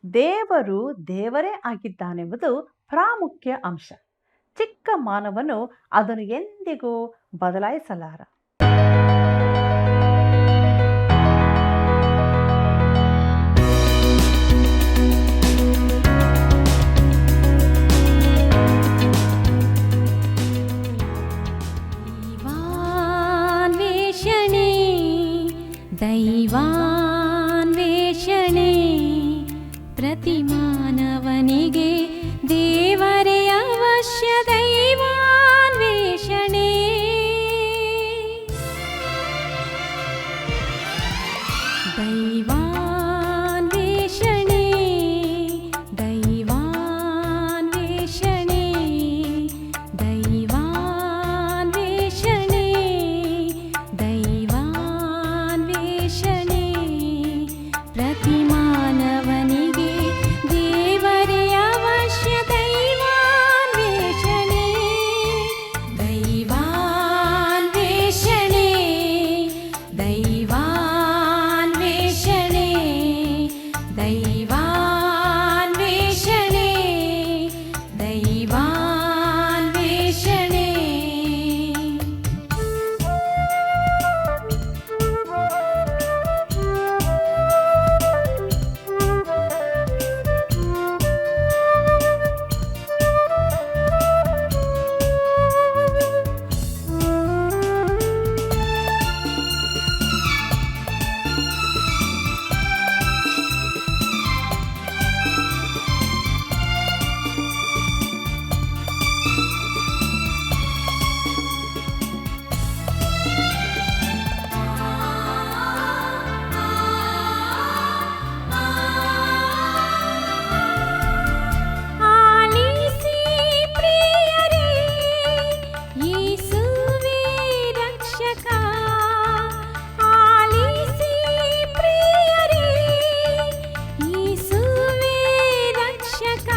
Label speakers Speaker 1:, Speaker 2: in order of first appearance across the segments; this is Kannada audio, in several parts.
Speaker 1: ದೇವರು ದೇವರೇ ಆಗಿದ್ದಾನೆಂಬುದು ಪ್ರಾಮುಖ್ಯ ಅಂಶ. ಚಿಕ್ಕ ಮಾನವನು ಅದನ್ನು ಎಂದಿಗೂ ಬದಲಾಯಿಸಲಾರ.
Speaker 2: ದೈವಾನ್ವೇಷಣೆ ಪ್ರತಿ ಮಾನವನಿಗೆ ದೇವರೇ ಅವಶ್ಯ. ದೈವಾನ್ವೇಷಣೆ ದೈವಾನ್ವೇಷಣೆ ದೈವಾನ್ವೇಷಣೆ ದೈವಾನ್ವೇಷಣೆ ದೈವಾನ್ವೇಷಣೆ ಪ್ರತಿ ಮಾನವನಿಗೆ ದೇವರೇ ಅವಶ್ಯ. ದೈವಾನ್ವೇಷಣೆ ದೈವಾನ್ವೇಷಣೆ ದೈವಾನ್ವೇಷಣೆ ದೈವಾನ್ವೇಷಣೆ ದೈವಾನ್ವೇಷಣೆ. ಆಲಿಸಿ ಪ್ರಿಯರೇ, ಯೇಸುವೇ ರಕ್ಷಕ. ಆಲಿಸಿ ಪ್ರಿಯರೇ, ಯೇಸುವೇ ರಕ್ಷಕ.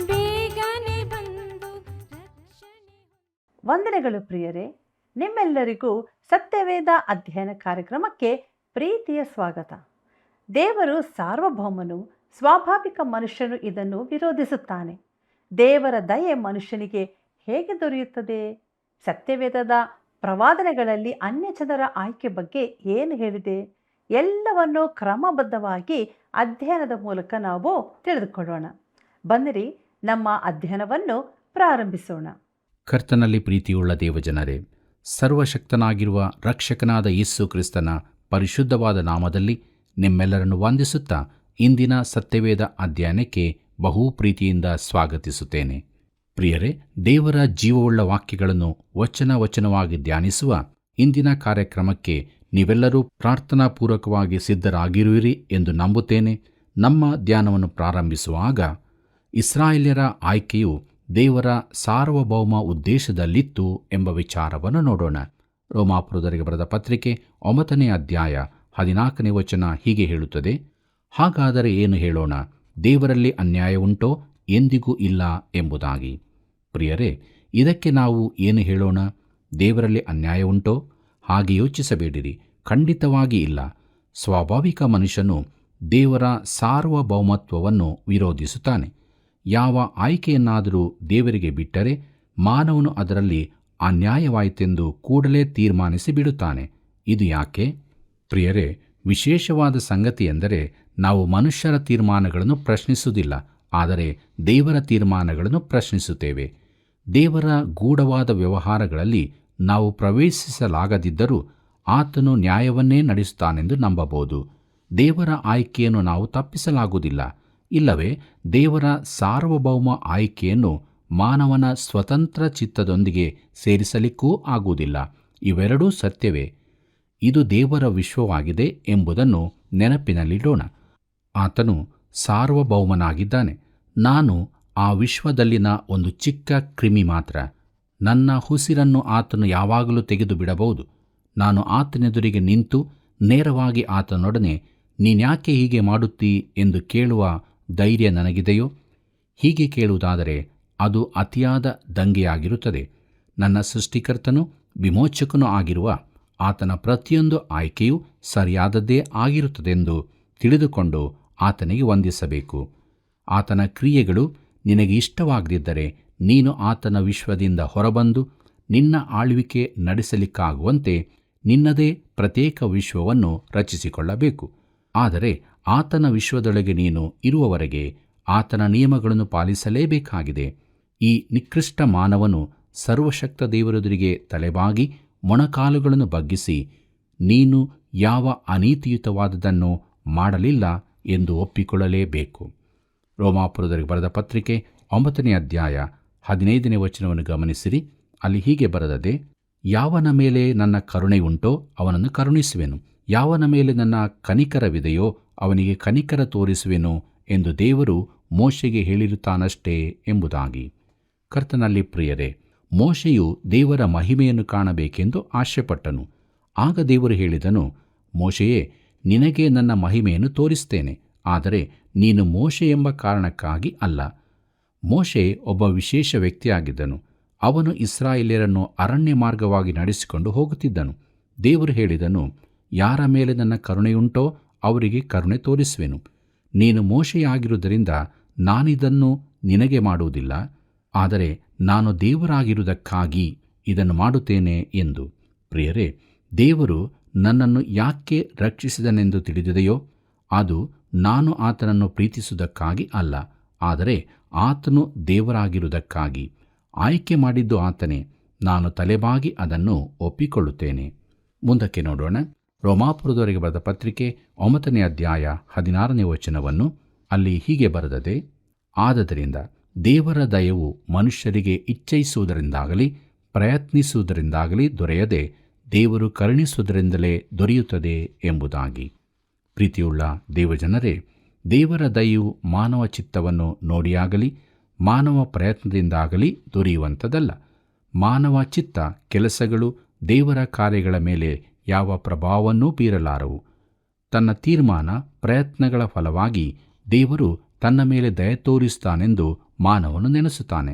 Speaker 2: ಬೇಗನೆ ಬಂದು ರಕ್ಷಣೆ.
Speaker 1: ವಂದನೆಗಳು ಪ್ರಿಯರೇ, ನಿಮ್ಮೆಲ್ಲರಿಗೂ ಸತ್ಯವೇದ ಅಧ್ಯಯನ ಕಾರ್ಯಕ್ರಮಕ್ಕೆ ಪ್ರೀತಿಯ ಸ್ವಾಗತ. ದೇವರು ಸಾರ್ವಭೌಮನು, ಸ್ವಾಭಾವಿಕ ಮನುಷ್ಯನು ಇದನ್ನು ವಿರೋಧಿಸುತ್ತಾನೆ. ದೇವರ ದಯೆ ಮನುಷ್ಯನಿಗೆ ಹೇಗೆ ದೊರೆಯುತ್ತದೆ? ಸತ್ಯವೇದದ ಪ್ರವಾದನೆಗಳಲ್ಲಿ ಅನ್ಯಜನರ ಆಯ್ಕೆ ಬಗ್ಗೆ ಏನು ಹೇಳಿದೆ? ಎಲ್ಲವನ್ನು ಕ್ರಮಬದ್ಧವಾಗಿ ಅಧ್ಯಯನದ ಮೂಲಕ ನಾವು ತಿಳಿದುಕೊಳ್ಳೋಣ. ಬನ್ನಿರಿ, ನಮ್ಮ ಅಧ್ಯಯನವನ್ನು ಪ್ರಾರಂಭಿಸೋಣ.
Speaker 3: ಕರ್ತನಲ್ಲಿ ಪ್ರೀತಿಯುಳ್ಳ ದೇವಜನರೇ, ಸರ್ವಶಕ್ತನಾಗಿರುವ ರಕ್ಷಕನಾದ ಯೇಸು ಕ್ರಿಸ್ತನ ಪರಿಶುದ್ಧವಾದ ನಾಮದಲ್ಲಿ ನಿಮ್ಮೆಲ್ಲರನ್ನು ವಂದಿಸುತ್ತಾ ಇಂದಿನ ಸತ್ಯವೇದ ಅಧ್ಯಯನಕ್ಕೆ ಬಹು ಪ್ರೀತಿಯಿಂದ ಸ್ವಾಗತಿಸುತ್ತೇನೆ. ಪ್ರಿಯರೇ, ದೇವರ ಜೀವವುಳ್ಳ ವಾಕ್ಯಗಳನ್ನು ವಚನವಾಗಿ ಧ್ಯಾನಿಸುವ ಇಂದಿನ ಕಾರ್ಯಕ್ರಮಕ್ಕೆ ನೀವೆಲ್ಲರೂ ಪ್ರಾರ್ಥನಾಪೂರ್ವಕವಾಗಿ ಸಿದ್ಧರಾಗಿರುವಿರಿ ಎಂದು ನಂಬುತ್ತೇನೆ. ನಮ್ಮ ಧ್ಯಾನವನ್ನು ಪ್ರಾರಂಭಿಸುವಾಗ ಇಸ್ರಾಯೇಲ್ಯರ ಆಯ್ಕೆಯು ದೇವರ ಸಾರ್ವಭೌಮ ಉದ್ದೇಶದಲ್ಲಿತ್ತು ಎಂಬ ವಿಚಾರವನ್ನು ನೋಡೋಣ. ರೋಮಾಪುರದವರಿಗೆ ಬರೆದ ಪತ್ರಿಕೆ 9ನೇ ಅಧ್ಯಾಯ 14ನೇ ವಚನ ಹೀಗೆ ಹೇಳುತ್ತದೆ: ಹಾಗಾದರೆ ಏನು ಹೇಳೋಣ? ದೇವರಲ್ಲಿ ಅನ್ಯಾಯ ಉಂಟೋ? ಎಂದಿಗೂ ಇಲ್ಲ ಎಂಬುದಾಗಿ. ಪ್ರಿಯರೇ, ಇದಕ್ಕೆ ನಾವು ಏನು ಹೇಳೋಣ? ದೇವರಲ್ಲಿ ಅನ್ಯಾಯ ಉಂಟೋ? ಹಾಗೆ ಯೋಚಿಸಬೇಡಿರಿ, ಖಂಡಿತವಾಗಿ ಇಲ್ಲ. ಸ್ವಾಭಾವಿಕ ಮನುಷ್ಯನು ದೇವರ ಸಾರ್ವಭೌಮತ್ವವನ್ನು ವಿರೋಧಿಸುತ್ತಾನೆ. ಯಾವ ಆಯ್ಕೆಯನ್ನಾದರೂ ದೇವರಿಗೆ ಬಿಟ್ಟರೆ ಮಾನವನು ಅದರಲ್ಲಿ ಅನ್ಯಾಯವಾಯಿತೆಂದು ಕೂಡಲೇ ತೀರ್ಮಾನಿಸಿ ಬಿಡುತ್ತಾನೆ. ಇದು ಯಾಕೆ? ಪ್ರಿಯರೇ, ವಿಶೇಷವಾದ ಸಂಗತಿ ಎಂದರೆ ನಾವು ಮನುಷ್ಯರ ತೀರ್ಮಾನಗಳನ್ನು ಪ್ರಶ್ನಿಸುವುದಿಲ್ಲ, ಆದರೆ ದೇವರ ತೀರ್ಮಾನಗಳನ್ನು ಪ್ರಶ್ನಿಸುತ್ತೇವೆ. ದೇವರ ಗೂಢವಾದ ವ್ಯವಹಾರಗಳಲ್ಲಿ ನಾವು ಪ್ರವೇಶಿಸಲಾಗದಿದ್ದರೂ ಆತನು ನ್ಯಾಯವನ್ನೇ ನಡೆಸುತ್ತಾನೆಂದು ನಂಬಬಹುದು. ದೇವರ ಆಯ್ಕೆಯನ್ನು ನಾವು ತಪ್ಪಿಸಲಾಗುವುದಿಲ್ಲ, ಇಲ್ಲವೇ ದೇವರ ಸಾರ್ವಭೌಮ ಆಯ್ಕೆಯನ್ನು ಮಾನವನ ಸ್ವತಂತ್ರ ಚಿತ್ತದೊಂದಿಗೆ ಸೇರಿಸಲಿಕ್ಕೂ ಆಗುವುದಿಲ್ಲ. ಇವೆರಡೂ ಸತ್ಯವೇ. ಇದು ದೇವರ ವಿಶ್ವವಾಗಿದೆ ಎಂಬುದನ್ನು ನೆನಪಿನಲ್ಲಿಡೋಣ. ಆತನು ಸಾರ್ವಭೌಮನಾಗಿದ್ದಾನೆ. ನಾನು ಆ ವಿಶ್ವದಲ್ಲಿನ ಒಂದು ಚಿಕ್ಕ ಕ್ರಿಮಿ ಮಾತ್ರ. ನನ್ನ ಉಸಿರನ್ನು ಆತನು ಯಾವಾಗಲೂ ತೆಗೆದು ಬಿಡಬಹುದು. ನಾನು ಆತನೆದುರಿಗೆ ನಿಂತು ನೇರವಾಗಿ ಆತನೊಡನೆ ನೀನ್ಯಾಕೆ ಹೀಗೆ ಮಾಡುತ್ತೀ ಎಂದು ಕೇಳುವ ಧೈರ್ಯ ನನಗಿದೆಯೋ? ಹೀಗೆ ಕೇಳುವುದಾದರೆ ಅದು ಅತಿಯಾದ ದಂಗೆಯಾಗಿರುತ್ತದೆ. ನನ್ನ ಸೃಷ್ಟಿಕರ್ತನೂ ವಿಮೋಚಕನೂ ಆಗಿರುವ ಆತನ ಪ್ರತಿಯೊಂದು ಆಯ್ಕೆಯೂ ಸರಿಯಾದದ್ದೇ ಆಗಿರುತ್ತದೆಂದು ತಿಳಿದುಕೊಂಡು ಆತನಿಗೆ ವಂದಿಸಬೇಕು. ಆತನ ಕ್ರಿಯೆಗಳು ನಿನಗೆ ಇಷ್ಟವಾಗದಿದ್ದರೆ ನೀನು ಆತನ ವಿಶ್ವದಿಂದ ಹೊರಬಂದು ನಿನ್ನ ಆಳ್ವಿಕೆ ನಡೆಸಲಿಕ್ಕಾಗುವಂತೆ ನಿನ್ನದೇ ಪ್ರತ್ಯೇಕ ವಿಶ್ವವನ್ನು ರಚಿಸಿಕೊಳ್ಳಬೇಕು. ಆದರೆ ಆತನ ವಿಶ್ವದೊಳಗೆ ನೀನು ಇರುವವರೆಗೆ ಆತನ ನಿಯಮಗಳನ್ನು ಪಾಲಿಸಲೇಬೇಕಾಗಿದೆ. ಈ ನಿಕೃಷ್ಟ ಮಾನವನು ಸರ್ವಶಕ್ತ ದೇವರೆದುರಿಗೆ ತಲೆಬಾಗಿ ಮೊಣಕಾಲುಗಳನ್ನು ಬಗ್ಗಿಸಿ ನೀನು ಯಾವ ಅನೀತಿಯುತವಾದದನ್ನು ಮಾಡಲಿಲ್ಲ ಎಂದು ಒಪ್ಪಿಕೊಳ್ಳಲೇಬೇಕು. ರೋಮಾಪುರದವರಿಗೆ ಬರೆದ ಪತ್ರಿಕೆ 9ನೇ ಅಧ್ಯಾಯ 15ನೇ ವಚನವನ್ನು ಗಮನಿಸಿರಿ. ಅಲ್ಲಿ ಹೀಗೆ ಬರೆದದೆ, ಯಾವನ ಮೇಲೆ ನನ್ನ ಕರುಣೆಯುಂಟೋ ಅವನನ್ನು ಕರುಣಿಸುವೆನು, ಯಾವನ ಮೇಲೆ ನನ್ನ ಕನಿಕರವಿದೆಯೋ ಅವನಿಗೆ ಕನಿಕರ ತೋರಿಸುವೆನು ಎಂದು ದೇವರು ಮೋಶೆಗೆ ಹೇಳಿರುತ್ತಾನಷ್ಟೇ ಎಂಬುದಾಗಿ. ಕರ್ತನಲ್ಲಿ ಪ್ರಿಯರೇ, ಮೋಶೆಯು ದೇವರ ಮಹಿಮೆಯನ್ನು ಕಾಣಬೇಕೆಂದು ಆಶೆಪಟ್ಟನು. ಆಗ ದೇವರು ಹೇಳಿದನು, ಮೋಶೆಯೇ, ನಿನಗೆ ನನ್ನ ಮಹಿಮೆಯನ್ನು ತೋರಿಸ್ತೇನೆ, ಆದರೆ ನೀನು ಮೋಶೆ ಎಂಬ ಕಾರಣಕ್ಕಾಗಿ ಅಲ್ಲ. ಮೋಶೆ ಒಬ್ಬ ವಿಶೇಷ ವ್ಯಕ್ತಿಯಾಗಿದ್ದನು. ಅವನು ಇಸ್ರಾಯೇಲ್ಯರನ್ನು ಅರಣ್ಯ ಮಾರ್ಗವಾಗಿ ನಡೆಸಿಕೊಂಡು ಹೋಗುತ್ತಿದ್ದನು. ದೇವರು ಹೇಳಿದನು, ಯಾರ ಮೇಲೆ ನನ್ನ ಕರುಣೆಯುಂಟೋ ಅವರಿಗೆ ಕರುಣೆ ತೋರಿಸುವೆನು. ನೀನು ಮೋಶೆಯಾಗಿರುವುದರಿಂದ ನಾನಿದನ್ನು ನಿನಗೆ ಮಾಡುವುದಿಲ್ಲ, ಆದರೆ ನಾನು ದೇವರಾಗಿರುವುದಕ್ಕಾಗಿ ಇದನ್ನು ಮಾಡುತ್ತೇನೆ ಎಂದು. ಪ್ರಿಯರೇ, ದೇವರು ನನ್ನನ್ನು ಯಾಕೆ ರಕ್ಷಿಸಿದನೆಂದು ತಿಳಿದಿದೆಯೋ ಅದು ನಾನು ಆತನನ್ನು ಪ್ರೀತಿಸುವುದಕ್ಕಾಗಿ ಅಲ್ಲ, ಆದರೆ ಆತನು ದೇವರಾಗಿರುವುದಕ್ಕಾಗಿ. ಆಯ್ಕೆ ಮಾಡಿದ್ದು ಆತನೇ. ನಾನು ತಲೆಬಾಗಿ ಅದನ್ನು ಒಪ್ಪಿಕೊಳ್ಳುತ್ತೇನೆ. ಮುಂದಕ್ಕೆ ನೋಡೋಣ. ರೋಮಾಪುರದವರಿಗೆ ಬರೆದ ಪತ್ರಿಕೆ 9ನೇ ಅಧ್ಯಾಯ 16ನೇ ವಚನವನ್ನು ಅಲ್ಲಿ ಹೀಗೆ ಬರೆದದೆ, ಆದದರಿಂದ ದೇವರ ದಯವು ಮನುಷ್ಯರಿಗೆ ಇಚ್ಛಯಿಸುವುದರಿಂದಾಗಲಿ ಪ್ರಯತ್ನಿಸುವುದರಿಂದಾಗಲಿ ದೊರೆಯದೆ ದೇವರು ಕರುಣಿಸುವುದರಿಂದಲೇ ದೊರೆಯುತ್ತದೆ ಎಂಬುದಾಗಿ. ಪ್ರೀತಿಯುಳ್ಳ ದೇವಜನರೇ, ದೇವರ ದಯೆಯು ಮಾನವ ಚಿತ್ತವನ್ನು ನೋಡಿಯಾಗಲಿ ಮಾನವ ಪ್ರಯತ್ನದಿಂದಾಗಲಿ ದೊರೆಯುವಂಥದ್ದಲ್ಲ. ಮಾನವ ಚಿತ್ತ ಕೆಲಸಗಳು ದೇವರ ಕಾರ್ಯಗಳ ಮೇಲೆ ಯಾವ ಪ್ರಭಾವವನ್ನೂ ಬೀರಲಾರವು. ತನ್ನ ತೀರ್ಮಾನ ಪ್ರಯತ್ನಗಳ ಫಲವಾಗಿ ದೇವರು ತನ್ನ ಮೇಲೆ ದಯೆ ತೋರಿಸ್ತಾನೆಂದು ಮಾನವನು ನೆನೆಸುತ್ತಾನೆ.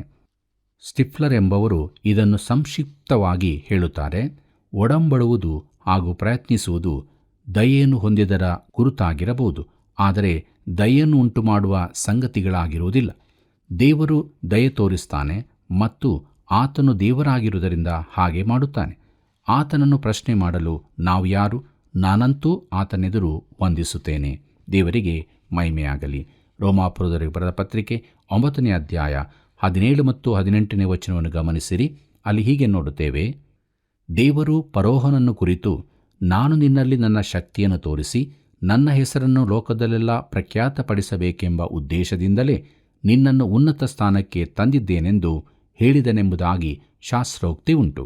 Speaker 3: ಸ್ಟಿಫ್ಲರ್ ಎಂಬವರು ಇದನ್ನು ಸಂಕ್ಷಿಪ್ತವಾಗಿ ಹೇಳುತ್ತಾರೆ, ಒಡಂಬಡುವುದು ಹಾಗೂ ಪ್ರಯತ್ನಿಸುವುದು ದಯೆಯನ್ನು ಹೊಂದಿದರ ಗುರುತಾಗಿರಬಹುದು, ಆದರೆ ದಯೆಯನ್ನು ಉಂಟುಮಾಡುವ ಸಂಗತಿಗಳಾಗಿರುವುದಿಲ್ಲ. ದೇವರು ದಯೆ ತೋರಿಸ್ತಾನೆ ಮತ್ತು ಆತನು ದೇವರಾಗಿರುವುದರಿಂದ ಹಾಗೆ ಮಾಡುತ್ತಾನೆ. ಆತನನ್ನು ಪ್ರಶ್ನೆ ಮಾಡಲು ನಾವು ಯಾರು? ನಾನಂತೂ ಆತನೆದುರು ವಂದಿಸುತ್ತೇನೆ. ದೇವರಿಗೆ ಮಹಿಮೆಯಾಗಲಿ. ರೋಮಾಪುರದವರಿಗೆ ಬರೆದ ಪತ್ರಿಕೆ 9ನೇ ಅಧ್ಯಾಯ 17 ಮತ್ತು 18ನೇ ವಚನವನ್ನು ಗಮನಿಸಿರಿ. ಅಲ್ಲಿ ಹೀಗೆ ನೋಡುತ್ತೇವೆ, ದೇವರು ಫರೋಹನನ್ನು ಕುರಿತು, ನಾನು ನಿನ್ನಲ್ಲಿ ನನ್ನ ಶಕ್ತಿಯನ್ನು ತೋರಿಸಿ ನನ್ನ ಹೆಸರನ್ನು ಲೋಕದಲ್ಲೆಲ್ಲ ಪ್ರಖ್ಯಾತಪಡಿಸಬೇಕೆಂಬ ಉದ್ದೇಶದಿಂದಲೇ ನಿನ್ನನ್ನು ಉನ್ನತ ಸ್ಥಾನಕ್ಕೆ ತಂದಿದ್ದೇನೆಂದು ಹೇಳಿದನೆಂಬುದಾಗಿ ಶಾಸ್ತ್ರೋಕ್ತಿ ಉಂಟು.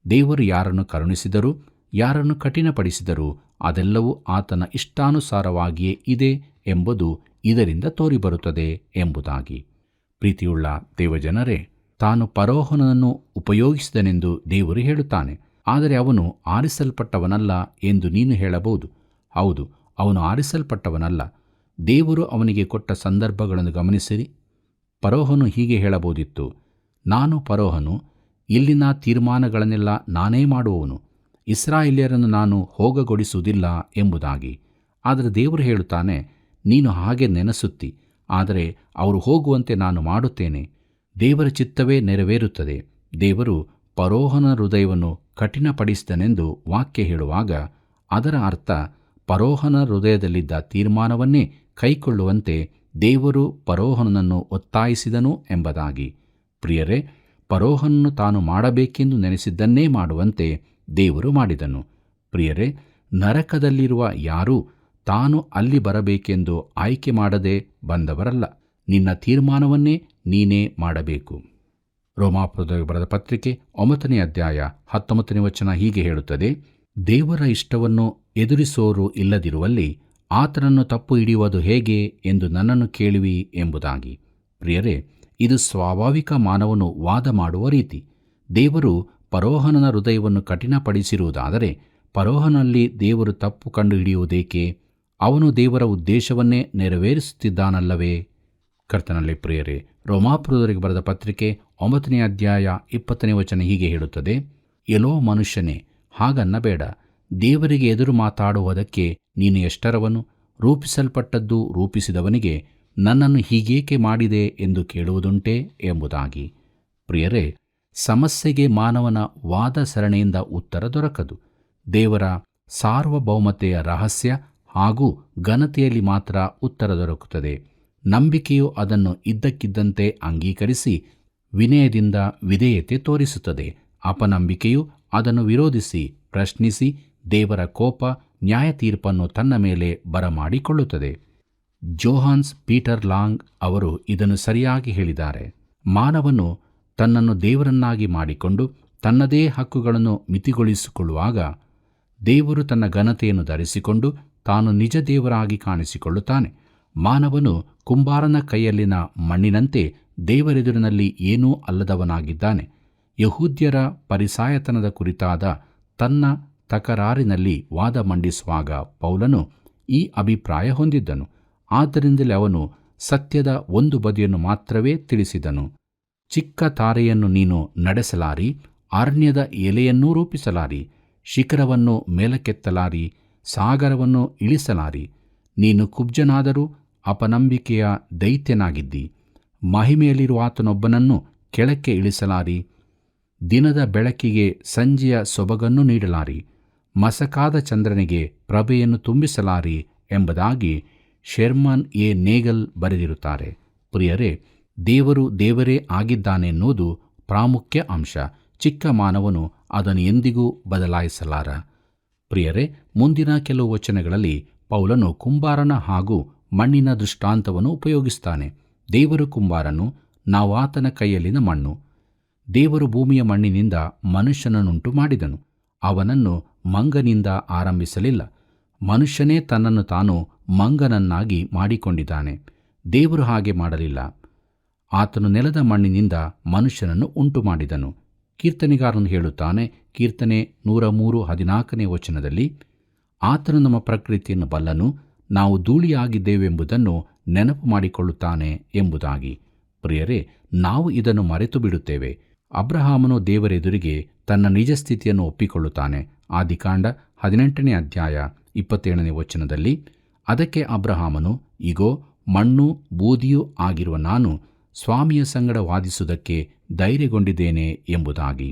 Speaker 3: ದೇವರು ಯಾರನ್ನು ಕರುಣಿಸಿದರೂ ಯಾರನ್ನು ಕಠಿಣಪಡಿಸಿದರೂ ಅದೆಲ್ಲವೂ ಆತನ ಇಷ್ಟಾನುಸಾರವಾಗಿಯೇ ಇದೆ ಎಂಬುದು ಇದರಿಂದ ತೋರಿಬರುತ್ತದೆ ಎಂಬುದಾಗಿ. ಪ್ರೀತಿಯುಳ್ಳ ದೇವಜನರೇ, ತಾನು ಫರೋಹನನ್ನು ಉಪಯೋಗಿಸಿದನೆಂದು ದೇವರು ಹೇಳುತ್ತಾನೆ, ಆದರೆ ಅವನು ಆರಿಸಲ್ಪಟ್ಟವನಲ್ಲ ಎಂದು ನೀನು ಹೇಳಬಹುದು. ಹೌದು, ಅವನು ಆರಿಸಲ್ಪಟ್ಟವನಲ್ಲ. ದೇವರು ಅವನಿಗೆ ಕೊಟ್ಟ ಸಂದರ್ಭಗಳನ್ನು ಗಮನಿಸಿರಿ. ಫರೋಹನು ಹೀಗೆ ಹೇಳಬಹುದಿತ್ತು, ನಾನು ಫರೋಹನು, ಇಲ್ಲಿನ ತೀರ್ಮಾನಗಳನ್ನೆಲ್ಲ ನಾನೇ ಮಾಡುವವನು, ಇಸ್ರಾಯೇಲ್ಯರನ್ನು ನಾನು ಹೋಗಗೊಡಿಸುವುದಿಲ್ಲ ಎಂಬುದಾಗಿ. ಆದರೆ ದೇವರು ಹೇಳುತ್ತಾನೆ, ನೀನು ಹಾಗೆ ನೆನೆಸುತ್ತಿ, ಆದರೆ ಅವರು ಹೋಗುವಂತೆ ನಾನು ಮಾಡುತ್ತೇನೆ. ದೇವರ ಚಿತ್ತವೇ ನೆರವೇರುತ್ತದೆ. ದೇವರು ಫರೋಹನ ಹೃದಯವನ್ನು ಕಠಿಣಪಡಿಸಿದನೆಂದು ವಾಕ್ಯ ಹೇಳುವಾಗ ಅದರ ಅರ್ಥ ಫರೋಹನ ಹೃದಯದಲ್ಲಿದ್ದ ತೀರ್ಮಾನವನ್ನೇ ಕೈಕೊಳ್ಳುವಂತೆ ದೇವರು ಫರೋಹನನ್ನು ಒತ್ತಾಯಿಸಿದನು ಎಂಬುದಾಗಿ. ಪ್ರಿಯರೇ, ಫರೋಹನನ್ನು ತಾನು ಮಾಡಬೇಕೆಂದು ನೆನೆಸಿದ್ದನ್ನೇ ಮಾಡುವಂತೆ ದೇವರು ಮಾಡಿದನು. ಪ್ರಿಯರೇ, ನರಕದಲ್ಲಿರುವ ಯಾರೂ ತಾನು ಅಲ್ಲಿ ಬರಬೇಕೆಂದು ಆಯ್ಕೆ ಮಾಡದೆ ಬಂದವರಲ್ಲ. ನಿನ್ನ ತೀರ್ಮಾನವನ್ನೇ ನೀನೇ ಮಾಡಬೇಕು. ರೋಮಾಪುರದವರಿಗೆ ಬರೆದ ಪತ್ರಿಕೆ 9ನೇ ಅಧ್ಯಾಯ 19ನೇ ವಚನ ಹೀಗೆ ಹೇಳುತ್ತದೆ, ದೇವರ ಇಷ್ಟವನ್ನು ಎದುರಿಸೋರು ಇಲ್ಲದಿರುವಲ್ಲಿ ಆತನನ್ನು ತಪ್ಪು ಹಿಡಿಯುವುದು ಹೇಗೆ ಎಂದು ನನ್ನನ್ನು ಕೇಳುವಿ ಎಂಬುದಾಗಿ. ಪ್ರಿಯರೇ, ಇದು ಸ್ವಾಭಾವಿಕ ಮಾನವನು ವಾದ ಮಾಡುವ ರೀತಿ. ದೇವರು ಫರೋಹನನ ಹೃದಯವನ್ನು ಕಠಿಣಪಡಿಸಿರುವುದಾದರೆ ಫರೋಹನಲ್ಲಿ ದೇವರು ತಪ್ಪು ಕಂಡುಹಿಡಿಯುವುದೇಕೆ? ಅವನು ದೇವರ ಉದ್ದೇಶವನ್ನೇ ನೆರವೇರಿಸುತ್ತಿದ್ದಾನಲ್ಲವೇ? ಕರ್ತನಲ್ಲಿ ಪ್ರಿಯರೇ, ರೋಮಾಪುರದವರಿಗೆ ಬರೆದ ಪತ್ರಿಕೆ 9ನೇ ಅಧ್ಯಾಯ 20ನೇ ವಚನ ಹೀಗೆ ಹೇಳುತ್ತದೆ, ಎಲ್ಲೋ ಮನುಷ್ಯನೇ, ಹಾಗನ್ನಬೇಡ. ದೇವರಿಗೆ ಎದುರು ಮಾತಾಡುವುದಕ್ಕೆ ನೀನು ಎಷ್ಟರವನು? ರೂಪಿಸಲ್ಪಟ್ಟದ್ದು ರೂಪಿಸಿದವನಿಗೆ ನನ್ನನ್ನು ಹೀಗೇಕೆ ಮಾಡಿದೆ ಎಂದು ಕೇಳುವುದುಂಟೆ ಎಂಬುದಾಗಿ. ಪ್ರಿಯರೇ, ಸಮಸ್ಯೆಗೆ ಮಾನವನ ವಾದ ಸರಣಿಯಿಂದ ಉತ್ತರ ದೊರಕದು. ದೇವರ ಸಾರ್ವಭೌಮತೆಯ ರಹಸ್ಯ ಹಾಗೂ ಘನತೆಯಲ್ಲಿ ಮಾತ್ರ ಉತ್ತರ ದೊರಕುತ್ತದೆ. ನಂಬಿಕೆಯು ಅದನ್ನು ಇದ್ದಕ್ಕಿದ್ದಂತೆ ಅಂಗೀಕರಿಸಿ ವಿನಯದಿಂದ ವಿಧೇಯತೆ ತೋರಿಸುತ್ತದೆ. ಅಪನಂಬಿಕೆಯು ಅದನ್ನು ವಿರೋಧಿಸಿ ಪ್ರಶ್ನಿಸಿ ದೇವರ ಕೋಪ ನ್ಯಾಯ ತೀರ್ಪನ್ನು ತನ್ನ ಮೇಲೆ ಬರಮಾಡಿಕೊಳ್ಳುತ್ತದೆ. ಜೋಹಾನ್ಸ್ ಪೀಟರ್ ಲಾಂಗ್ ಅವರು ಇದನ್ನು ಸರಿಯಾಗಿ ಹೇಳಿದ್ದಾರೆ. ಮಾನವನು ತನ್ನನ್ನು ದೇವರನ್ನಾಗಿ ಮಾಡಿಕೊಂಡು ತನ್ನದೇ ಹಕ್ಕುಗಳನ್ನು ಮಿತಿಗೊಳಿಸಿಕೊಳ್ಳುವಾಗ ದೇವರು ತನ್ನ ಘನತೆಯನ್ನು ಧರಿಸಿಕೊಂಡು ತಾನು ನಿಜ ದೇವರಾಗಿ ಕಾಣಿಸಿಕೊಳ್ಳುತ್ತಾನೆ. ಮಾನವನು ಕುಂಬಾರನ ಕೈಯಲ್ಲಿನ ಮಣ್ಣಿನಂತೆ ದೇವರೆದುರಿನಲ್ಲಿ ಏನೂ ಅಲ್ಲದವನಾಗಿದ್ದಾನೆ. ಯಹೂದ್ಯರ ಪರಿಸಾಯತನದ ಕುರಿತಾದ ತನ್ನ ತಕರಾರಿನಲ್ಲಿ ವಾದ ಮಂಡಿಸುವಾಗ ಪೌಲನು ಈ ಅಭಿಪ್ರಾಯ ಹೊಂದಿದ್ದನು. ಆದ್ದರಿಂದಲೇ ಅವನು ಸತ್ಯದ ಒಂದು ಬದಿಯನ್ನು ಮಾತ್ರವೇ ತಿಳಿಸಿದನು. ಚಿಕ್ಕ ತಾರೆಯನ್ನು ನೀನು ನಡೆಸಲಾರಿ, ಅರಣ್ಯದ ಎಲೆಯನ್ನೂ ರೂಪಿಸಲಾರಿ, ಶಿಖರವನ್ನು ಮೇಲಕ್ಕೆತ್ತಲಾರಿ, ಸಾಗರವನ್ನು ಇಳಿಸಲಾರಿ. ನೀನು ಕುಬ್ಜನಾದರೂ ಅಪನಂಬಿಕೆಯ ದೈತ್ಯನಾಗಿದ್ದಿ. ಮಹಿಮೆಯಲ್ಲಿರುವಾತನೊಬ್ಬನನ್ನು ಕೆಳಕ್ಕೆ ಇಳಿಸಲಾರಿ. ದಿನದ ಬೆಳಕಿಗೆ ಸಂಜೆಯ ಸೊಬಗನ್ನು ನೀಡಲಾರಿ, ಮಸಕಾದ ಚಂದ್ರನಿಗೆ ಪ್ರಭೆಯನ್ನು ತುಂಬಿಸಲಾರಿ ಎಂಬುದಾಗಿ ಶೆರ್ಮನ್ ಎ ನೇಗಲ್ ಬರೆದಿರುತ್ತಾರೆ. ಪ್ರಿಯರೇ, ದೇವರು ದೇವರೇ ಆಗಿದ್ದಾನೆನ್ನುವುದು ಪ್ರಾಮುಖ್ಯ ಅಂಶ. ಚಿಕ್ಕ ಮಾನವನು ಅದನ್ನು ಎಂದಿಗೂ ಬದಲಾಯಿಸಲಾರ. ಪ್ರಿಯರೇ, ಮುಂದಿನ ಕೆಲವು ವಚನಗಳಲ್ಲಿ ಪೌಲನು ಕುಂಬಾರನ ಹಾಗೂ ಮಣ್ಣಿನ ದೃಷ್ಟಾಂತವನ್ನು ಉಪಯೋಗಿಸ್ತಾನೆ. ದೇವರು ಕುಂಬಾರನು, ನಾವು ಆತನ ಕೈಯಲ್ಲಿನ ಮಣ್ಣು. ದೇವರು ಭೂಮಿಯ ಮಣ್ಣಿನಿಂದ ಮನುಷ್ಯನನ್ನುಂಟು ಮಾಡಿದನು. ಅವನನ್ನು ಮಂಗನಿಂದ ಆರಂಭಿಸಲಿಲ್ಲ. ಮನುಷ್ಯನೇ ತನ್ನನ್ನು ತಾನು ಮಂಗನನ್ನಾಗಿ ಮಾಡಿಕೊಂಡಿದ್ದಾನೆ. ದೇವರು ಹಾಗೆ ಮಾಡಲಿಲ್ಲ. ಆತನು ನೆಲದ ಮಣ್ಣಿನಿಂದ ಮನುಷ್ಯನನ್ನು ಉಂಟು ಮಾಡಿದನು. ಕೀರ್ತನೆಗಾರನು ಹೇಳುತ್ತಾನೆ, ಕೀರ್ತನೆ 103:14 ವಚನದಲ್ಲಿ, ಆತನು ನಮ್ಮ ಪ್ರಕೃತಿಯನ್ನು ಬಲ್ಲನು, ನಾವು ಧೂಳಿಯಾಗಿದ್ದೇವೆಂಬುದನ್ನು ನೆನಪು ಮಾಡಿಕೊಳ್ಳುತ್ತಾನೆ ಎಂಬುದಾಗಿ. ಪ್ರಿಯರೇ, ನಾವು ಇದನ್ನು ಮರೆತು ಬಿಡುತ್ತೇವೆ. ಅಬ್ರಹಾಮನು ದೇವರೆದುರಿಗೆ ತನ್ನ ನಿಜ ಸ್ಥಿತಿಯನ್ನು ಒಪ್ಪಿಕೊಳ್ಳುತ್ತಾನೆ. ಆದಿಕಾಂಡ 18ನೇ ಅಧ್ಯಾಯ 27ನೇ ವಚನದಲ್ಲಿ, ಅದಕ್ಕೆ ಅಬ್ರಹಾಮನು, ಇಗೋ, ಮಣ್ಣು ಬೂದಿಯೂ ಆಗಿರುವ ನಾನು ಸ್ವಾಮಿಯ ಸಂಗಡ ವಾದಿಸುವುದಕ್ಕೆ ಧೈರ್ಯಗೊಂಡಿದ್ದೇನೆ ಎಂಬುದಾಗಿ.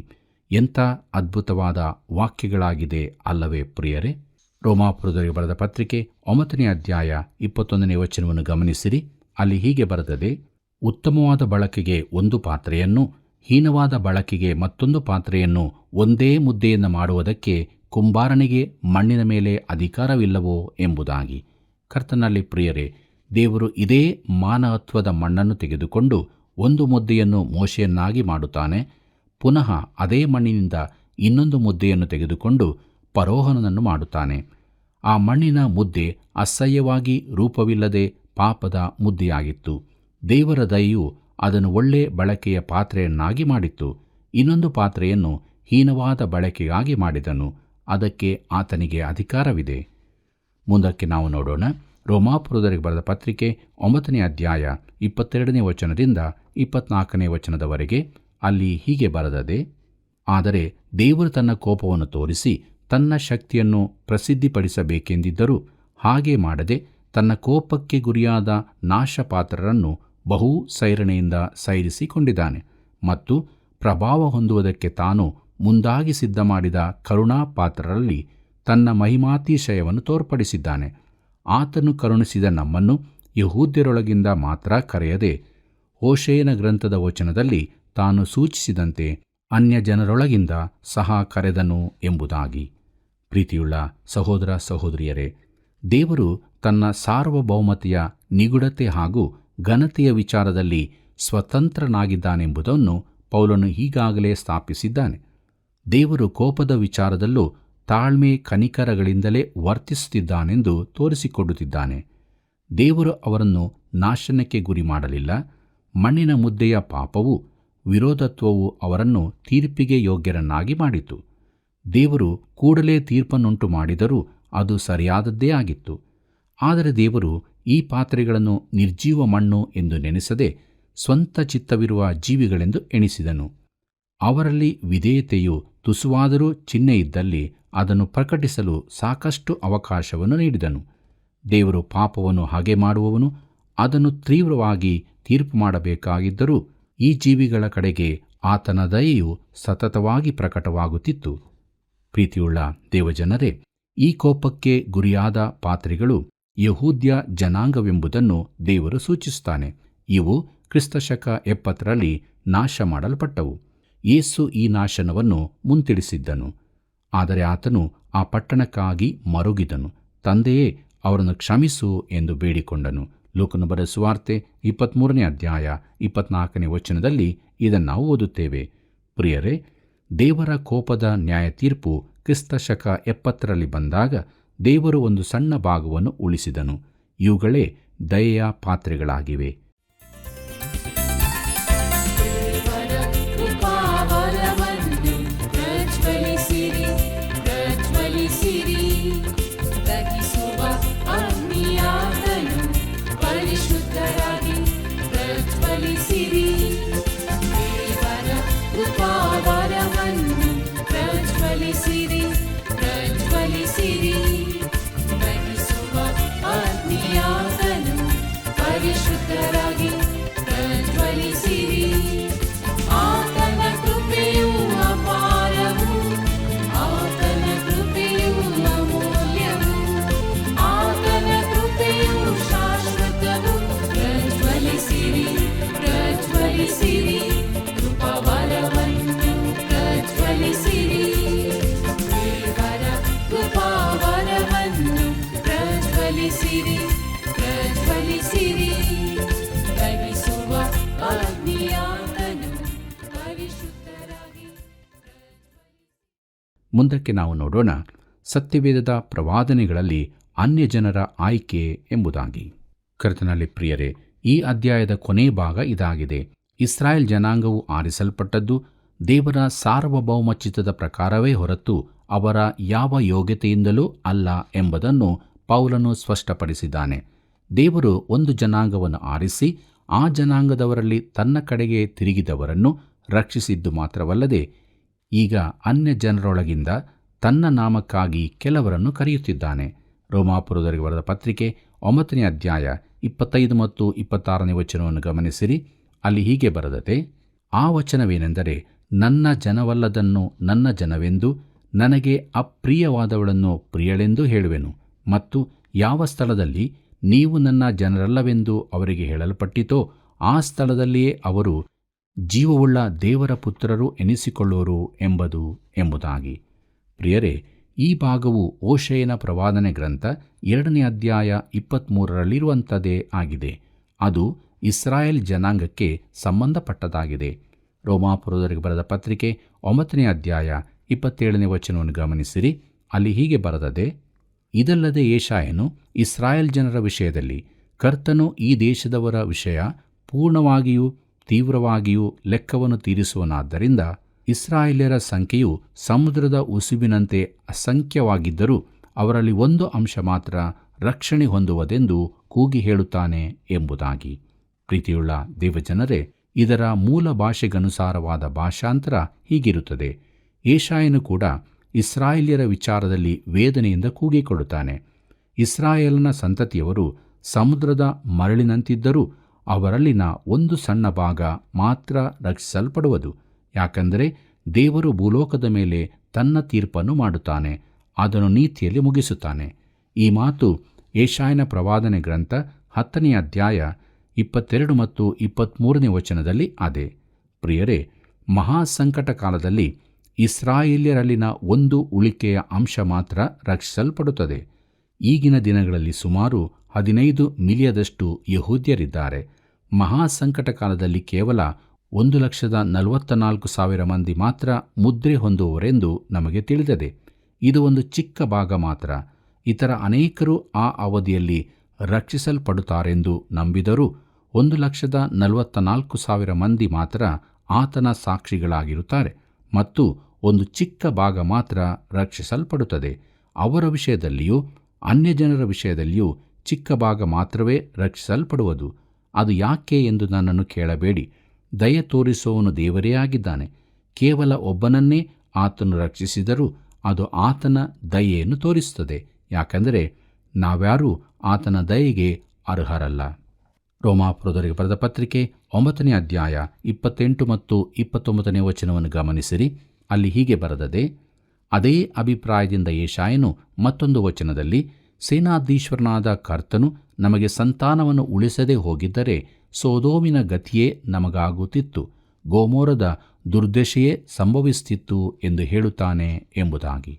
Speaker 3: ಎಂಥ ಅದ್ಭುತವಾದ ವಾಕ್ಯಗಳಾಗಿದೆ ಅಲ್ಲವೇ ಪ್ರಿಯರೇ? ರೋಮಾಪುರದವರಿಗೆ ಬರೆದ ಪತ್ರಿಕೆ 9ನೇ ಅಧ್ಯಾಯ 21ನೇ ವಚನವನ್ನು ಗಮನಿಸಿರಿ. ಅಲ್ಲಿ ಹೀಗೆ ಬರೆದದೆ, ಉತ್ತಮವಾದ ಬಳಕೆಗೆ ಒಂದು ಪಾತ್ರೆಯನ್ನು, ಹೀನವಾದ ಬಳಕೆಗೆ ಮತ್ತೊಂದು ಪಾತ್ರೆಯನ್ನು ಒಂದೇ ಮುದ್ದೆಯನ್ನು ಮಾಡುವುದಕ್ಕೆ ಕುಂಬಾರನಿಗೆ ಮಣ್ಣಿನ ಮೇಲೆ ಅಧಿಕಾರವಿಲ್ಲವೋ ಎಂಬುದಾಗಿ. ಕರ್ತನಲ್ಲಿ ಪ್ರಿಯರೇ, ದೇವರು ಇದೇ ಮಾನವತ್ವದ ಮಣ್ಣನ್ನು ತೆಗೆದುಕೊಂಡು ಒಂದು ಮುದ್ದೆಯನ್ನು ಮೋಶೆಯನ್ನಾಗಿ ಮಾಡುತ್ತಾನೆ. ಪುನಃ ಅದೇ ಮಣ್ಣಿನಿಂದ ಇನ್ನೊಂದು ಮುದ್ದೆಯನ್ನು ತೆಗೆದುಕೊಂಡು ಫರೋಹನನ್ನು ಮಾಡುತ್ತಾನೆ. ಆ ಮಣ್ಣಿನ ಮುದ್ದೆ ಅಸಹ್ಯವಾಗಿ ರೂಪವಿಲ್ಲದೆ ಪಾಪದ ಮುದ್ದೆಯಾಗಿತ್ತು. ದೇವರ ದಯೆಯು ಅದನ್ನು ಒಳ್ಳೆ ಬಳಕೆಯ ಪಾತ್ರೆಯನ್ನಾಗಿ ಮಾಡಿತ್ತು. ಇನ್ನೊಂದು ಪಾತ್ರೆಯನ್ನು ಹೀನವಾದ ಬಳಕೆಗಾಗಿ ಮಾಡಿದನು. ಅದಕ್ಕೆ ಆತನಿಗೆ ಅಧಿಕಾರವಿದೆ. ಮುಂದಕ್ಕೆ ನಾವು ನೋಡೋಣ. ರೋಮಾಪುರದವರಿಗೆ ಬರೆದ ಪತ್ರಿಕೆ 9ನೇ ಅಧ್ಯಾಯ 22ನೇ ವಚನದಿಂದ 24ನೇ ವಚನದವರೆಗೆ. ಅಲ್ಲಿ ಹೀಗೆ ಬರೆದದೆ, ಆದರೆ ದೇವರು ತನ್ನ ಕೋಪವನ್ನು ತೋರಿಸಿ ತನ್ನ ಶಕ್ತಿಯನ್ನು ಪ್ರಸಿದ್ಧಿಪಡಿಸಬೇಕೆಂದಿದ್ದರೂ ಹಾಗೆ ಮಾಡದೆ ತನ್ನ ಕೋಪಕ್ಕೆ ಗುರಿಯಾದ ನಾಶಪಾತ್ರರನ್ನು ಬಹು ಸೈರಣೆಯಿಂದ ಸೈರಿಸಿಕೊಂಡಿದ್ದಾನೆ ಮತ್ತು ಪ್ರಭಾವ ಹೊಂದುವುದಕ್ಕೆ ತಾನು ಮುಂದಾಗಿ ಸಿದ್ಧ ಮಾಡಿದ ಕರುಣಾಪಾತ್ರರಲ್ಲಿ ತನ್ನ ಮಹಿಮಾತಿಶಯವನ್ನು ತೋರ್ಪಡಿಸಿದ್ದಾನೆ. ಆತನು ಕರುಣಿಸಿದ ನಮ್ಮನ್ನು ಯಹೂದ್ಯರೊಳಗಿಂದ ಮಾತ್ರ ಕರೆಯದೆ, ಹೋಶೇಯನ ಗ್ರಂಥದ ವಚನದಲ್ಲಿ ತಾನು ಸೂಚಿಸಿದಂತೆ ಅನ್ಯ ಜನರೊಳಗಿಂದ ಸಹ ಕರೆದನು ಎಂಬುದಾಗಿ. ಪ್ರೀತಿಯುಳ್ಳ ಸಹೋದರ ಸಹೋದರಿಯರೇ, ದೇವರು ತನ್ನ ಸಾರ್ವಭೌಮತೆಯ ನಿಗೂಢತೆ ಹಾಗೂ ಘನತೆಯ ವಿಚಾರದಲ್ಲಿ ಸ್ವತಂತ್ರನಾಗಿದ್ದಾನೆಂಬುದನ್ನು ಪೌಲನು ಈಗಾಗಲೇ ಸ್ಥಾಪಿಸಿದ್ದಾನೆ. ದೇವರು ಕೋಪದ ವಿಚಾರದಲ್ಲೂ ತಾಳ್ಮೆ ಕನಿಕರಗಳಿಂದಲೇ ವರ್ತಿಸುತ್ತಿದ್ದಾನೆಂದು ತೋರಿಸಿಕೊಡುತ್ತಿದ್ದಾನೆ. ದೇವರು ಅವರನ್ನು ನಾಶನಕ್ಕೆ ಗುರಿ ಮಾಡಲಿಲ್ಲ. ಮಣ್ಣಿನ ಮುದ್ದೆಯ ಪಾಪವು ವಿರೋಧತ್ವವು ಅವರನ್ನು ತೀರ್ಪಿಗೆ ಯೋಗ್ಯರನ್ನಾಗಿ ಮಾಡಿತು. ದೇವರು ಕೂಡಲೇ ತೀರ್ಪನ್ನುಂಟು ಮಾಡಿದರೂ ಅದು ಸರಿಯಾದದ್ದೇ ಆಗಿತ್ತು. ಆದರೆ ದೇವರು ಈ ಪಾತ್ರೆಗಳನ್ನು ನಿರ್ಜೀವ ಮಣ್ಣು ಎಂದು ನೆನೆಸದೆ ಸ್ವಂತ ಚಿತ್ತವಿರುವ ಜೀವಿಗಳೆಂದು ಎಣಿಸಿದನು. ಅವರಲ್ಲಿ ವಿಧೇಯತೆಯು ತುಸುವಾದರೂ ಚಿಹ್ನೆ ಇದ್ದಲ್ಲಿ ಅದನ್ನು ಪ್ರಕಟಿಸಲು ಸಾಕಷ್ಟು ಅವಕಾಶವನ್ನು ನೀಡಿದನು. ದೇವರು ಪಾಪವನ್ನು ಹಾಗೆ ಮಾಡುವವನು, ಅದನ್ನು ತೀವ್ರವಾಗಿ ತೀರ್ಪು ಮಾಡಬೇಕಾಗಿದ್ದರೂ ಈ ಜೀವಿಗಳ ಕಡೆಗೆ ಆತನ ದಯೆಯು ಸತತವಾಗಿ ಪ್ರಕಟವಾಗುತ್ತಿತ್ತು. ಪ್ರೀತಿಯುಳ್ಳ ದೇವಜನರೇ, ಈ ಕೋಪಕ್ಕೆ ಗುರಿಯಾದ ಪಾತ್ರೆಗಳು ಯಹೂದ್ಯ ಜನಾಂಗವೆಂಬುದನ್ನು ದೇವರು ಸೂಚಿಸುತ್ತಾನೆ. ಇವು ಕ್ರಿಸ್ತಶಕ 70ರಲ್ಲಿ ನಾಶ ಮಾಡಲ್ಪಟ್ಟವು. ಯೇಸು ಈ ನಾಶನವನ್ನು ಮುಂತಿಡಿಸಿದ್ದನು. ಆದರೆ ಆತನು ಆ ಪಟ್ಟಣಕ್ಕಾಗಿ ಮರುಗಿದನು. ತಂದೆಯೇ, ಅವರನ್ನು ಕ್ಷಮಿಸು ಎಂದು ಬೇಡಿಕೊಂಡನು. ಲೂಕನ ಬರೆದ ಸುವಾರ್ತೆ 23ನೇ ಅಧ್ಯಾಯ 24ನೇ ವಚನದಲ್ಲಿ ಇದನ್ನು ನಾವು ಓದುತ್ತೇವೆ. ಪ್ರಿಯರೇ, ದೇವರ ಕೋಪದ ನ್ಯಾಯ ತೀರ್ಪು ಕ್ರಿಸ್ತಶಕ 70ರಲ್ಲಿ ಬಂದಾಗ ದೇವರು ಒಂದು ಸಣ್ಣ ಭಾಗವನ್ನು ಉಳಿಸಿದನು. ಇವುಗಳೇ ದಯೆಯ ಪಾತ್ರೆಗಳಾಗಿವೆ. ಮುಂದಕ್ಕೆ ನಾವು ನೋಡೋಣ ಸತ್ಯವೇದದ ಪ್ರವಾದನೆಗಳಲ್ಲಿ ಅನ್ಯಜನರ ಆಯ್ಕೆ ಎಂಬುದಾಗಿ. ಕರ್ತನಲ್ಲಿ ಪ್ರಿಯರೇ, ಈ ಅಧ್ಯಾಯದ ಕೊನೆ ಭಾಗ ಇದಾಗಿದೆ. ಇಸ್ರಾಯೇಲ್ ಜನಾಂಗವು ಆರಿಸಲ್ಪಟ್ಟದ್ದು ದೇವರ ಸಾರ್ವಭೌಮ ಚಿತ್ತದ ಪ್ರಕಾರವೇ ಹೊರತು ಅವರ ಯಾವ ಯೋಗ್ಯತೆಯಿಂದಲೂ ಅಲ್ಲ ಎಂಬುದನ್ನು ಪೌಲನು ಸ್ಪಷ್ಟಪಡಿಸಿದ್ದಾನೆ. ದೇವರು ಒಂದು ಜನಾಂಗವನ್ನು ಆರಿಸಿ ಆ ಜನಾಂಗದವರಲ್ಲಿ ತನ್ನ ಕಡೆಗೆ ತಿರುಗಿದವರನ್ನು ರಕ್ಷಿಸಿದ್ದು ಮಾತ್ರವಲ್ಲದೆ ಈಗ ಅನ್ಯ ಜನರೊಳಗಿಂದ ತನ್ನ ನಾಮಕ್ಕಾಗಿ ಕೆಲವರನ್ನು ಕರೆಯುತ್ತಿದ್ದಾನೆ. ರೋಮಾಪುರದವರಿಗೆ ಬರೆದ ಪತ್ರಿಕೆ 9ನೇ ಅಧ್ಯಾಯ 25 ಮತ್ತು 26ನೇ ವಚನವನ್ನು ಗಮನಿಸಿರಿ. ಅಲ್ಲಿ ಹೀಗೆ ಬರೆದದೆ, ಆ ವಚನವೇನೆಂದರೆ, ನನ್ನ ಜನವಲ್ಲದನ್ನು ನನ್ನ ಜನವೆಂದು, ನನಗೆ ಅಪ್ರಿಯವಾದವಳನ್ನು ಪ್ರಿಯಳೆಂದು ಹೇಳುವೆನು. ಮತ್ತು ಯಾವ ಸ್ಥಳದಲ್ಲಿ ನೀವು ನನ್ನ ಜನರಲ್ಲವೆಂದು ಅವರಿಗೆ ಹೇಳಲ್ಪಟ್ಟಿತೋ ಆ ಸ್ಥಳದಲ್ಲಿಯೇ ಅವರು ಜೀವವುಳ್ಳ ದೇವರ ಪುತ್ರರು ಎನಿಸಿಕೊಳ್ಳುವರು ಎಂಬುದಾಗಿ. ಪ್ರಿಯರೇ, ಈ ಭಾಗವು ಓಶೇಯನ ಪ್ರವಾದನೆ ಗ್ರಂಥ 2ನೇ ಅಧ್ಯಾಯ 23ರಲ್ಲಿರುವಂಥದ್ದೇ ಆಗಿದೆ. ಅದು ಇಸ್ರಾಯೇಲ್ ಜನಾಂಗಕ್ಕೆ ಸಂಬಂಧಪಟ್ಟದಾಗಿದೆ. ರೋಮಾಪುರದವರಿಗೆ ಬರೆದ ಪತ್ರಿಕೆ 9ನೇ ಅಧ್ಯಾಯ 27ನೇ ವಚನವನ್ನು ಗಮನಿಸಿರಿ. ಅಲ್ಲಿ ಹೀಗೆ ಬರೆದದೆ, ಇದಲ್ಲದೆ ಯೆಶಾಯನು ಇಸ್ರಾಯೇಲ್ ಜನರ ವಿಷಯದಲ್ಲಿ, ಕರ್ತನು ಈ ದೇಶದವರ ವಿಷಯ ಪೂರ್ಣವಾಗಿಯೂ ತೀವ್ರವಾಗಿಯೂ ಲೆಕ್ಕವನ್ನು ತೀರಿಸುವನಾದ್ದರಿಂದ ಇಸ್ರಾಯೇಲ್ಯರ ಸಂಖ್ಯೆಯು ಸಮುದ್ರದ ಉಸುಬಿನಂತೆ ಅಸಂಖ್ಯವಾಗಿದ್ದರೂ ಅವರಲ್ಲಿ ಒಂದು ಅಂಶ ಮಾತ್ರ ರಕ್ಷಣೆ ಹೊಂದುವುದೆಂದು ಕೂಗಿ ಹೇಳುತ್ತಾನೆ ಎಂಬುದಾಗಿ. ಪ್ರೀತಿಯುಳ್ಳ ದೇವಜನರೇ, ಇದರ ಮೂಲ ಭಾಷೆಗನುಸಾರವಾದ ಭಾಷಾಂತರ ಹೀಗಿರುತ್ತದೆ. ಯೆಶಾಯನು ಕೂಡ ಇಸ್ರಾಯೇಲ್ಯರ ವಿಚಾರದಲ್ಲಿ ವೇದನೆಯಿಂದ ಕೂಗಿಕೊಳ್ಳುತ್ತಾನೆ. ಇಸ್ರಾಯೇಲನ ಸಂತತಿಯವರು ಸಮುದ್ರದ ಮರಳಿನಂತಿದ್ದರೂ ಅವರಲ್ಲಿನ ಒಂದು ಸಣ್ಣ ಭಾಗ ಮಾತ್ರ ರಕ್ಷಿಸಲ್ಪಡುವುದು. ಯಾಕಂದರೆ ದೇವರು ಭೂಲೋಕದ ಮೇಲೆ ತನ್ನ ತೀರ್ಪನ್ನು ಮಾಡುತ್ತಾನೆ, ಅದನ್ನು ನೀತಿಯಲ್ಲಿ ಮುಗಿಸುತ್ತಾನೆ. ಈ ಮಾತು ಯೆಶಾಯನ ಪ್ರವಾದನೆ ಗ್ರಂಥ 10ನೇ ಅಧ್ಯಾಯ 22 ಮತ್ತು 23ನೇ ವಚನದಲ್ಲಿ ಅದೇ. ಪ್ರಿಯರೇ, ಮಹಾಸಂಕಟ ಕಾಲದಲ್ಲಿ ಇಸ್ರಾಯೇಲ್ಯರಲ್ಲಿನ ಒಂದು ಉಳಿಕೆಯ ಅಂಶ ಮಾತ್ರ ರಕ್ಷಿಸಲ್ಪಡುತ್ತದೆ. ಈಗಿನ ದಿನಗಳಲ್ಲಿ ಸುಮಾರು 15 ಮಿಲಿಯದಷ್ಟು ಯಹೂದ್ಯರಿದ್ದಾರೆ. ಮಹಾಸಂಕಟ ಕಾಲದಲ್ಲಿ ಕೇವಲ 1,44,000 ಮಂದಿ ಮಾತ್ರ ಮುದ್ರೆ ಹೊಂದುವರೆಂದು ನಮಗೆ ತಿಳಿದಿದೆ. ಇದು ಒಂದು ಚಿಕ್ಕ ಭಾಗ ಮಾತ್ರ. ಇತರ ಅನೇಕರು ಆ ಅವಧಿಯಲ್ಲಿ ರಕ್ಷಿಸಲ್ಪಡುತ್ತಾರೆಂದು ನಂಬಿದರೂ 1,44,000 ಮಂದಿ ಮಾತ್ರ ಆತನ ಸಾಕ್ಷಿಗಳಾಗಿರುತ್ತಾರೆ ಮತ್ತು ಒಂದು ಚಿಕ್ಕ ಭಾಗ ಮಾತ್ರ ರಕ್ಷಿಸಲ್ಪಡುತ್ತದೆ. ಅವರ ವಿಷಯದಲ್ಲಿಯೂ ಅನ್ಯಜನರ ವಿಷಯದಲ್ಲಿಯೂ ಚಿಕ್ಕ ಭಾಗ ಮಾತ್ರವೇ ರಕ್ಷಿಸಲ್ಪಡುವುದು. ಅದು ಯಾಕೆ ಎಂದು ನನ್ನನ್ನು ಕೇಳಬೇಡಿ. ದಯೆ ತೋರಿಸುವವನು ದೇವರೇ ಆಗಿದ್ದಾನೆ. ಕೇವಲ ಒಬ್ಬನನ್ನೇ ಆತನು ರಕ್ಷಿಸಿದರೂ ಅದು ಆತನ ದಯೆಯನ್ನು ತೋರಿಸುತ್ತದೆ. ಯಾಕಂದರೆ ನಾವ್ಯಾರೂ ಆತನ ದಯೆಗೆ ಅರ್ಹರಲ್ಲ. ರೋಮಾಪುರದವರಿಗೆ ಬರೆದ ಪತ್ರಿಕೆ 9ನೇ ಅಧ್ಯಾಯ 28 ಮತ್ತು 29ನೇ ವಚನವನ್ನು ಗಮನಿಸಿರಿ. ಅಲ್ಲಿ ಹೀಗೆ ಬರೆದದೆ, ಅದೇ ಅಭಿಪ್ರಾಯದಿಂದ ಯೆಶಾಯನು ಮತ್ತೊಂದು ವಚನದಲ್ಲಿ, ಸೇನಾಧೀಶ್ವರನಾದ ಕರ್ತನು ನಮಗೆ ಸಂತಾನವನ್ನು ಉಳಿಸದೆ ಹೋಗಿದ್ದರೆ ಸೊದೋಮಿನ ಗತಿಯೇ ನಮಗಾಗುತ್ತಿತ್ತು, ಗೋಮೋರದ ದುರ್ದಶೆಯೇ ಸಂಭವಿಸುತ್ತಿತ್ತು ಎಂದು ಹೇಳುತ್ತಾನೆ ಎಂಬುದಾಗಿ.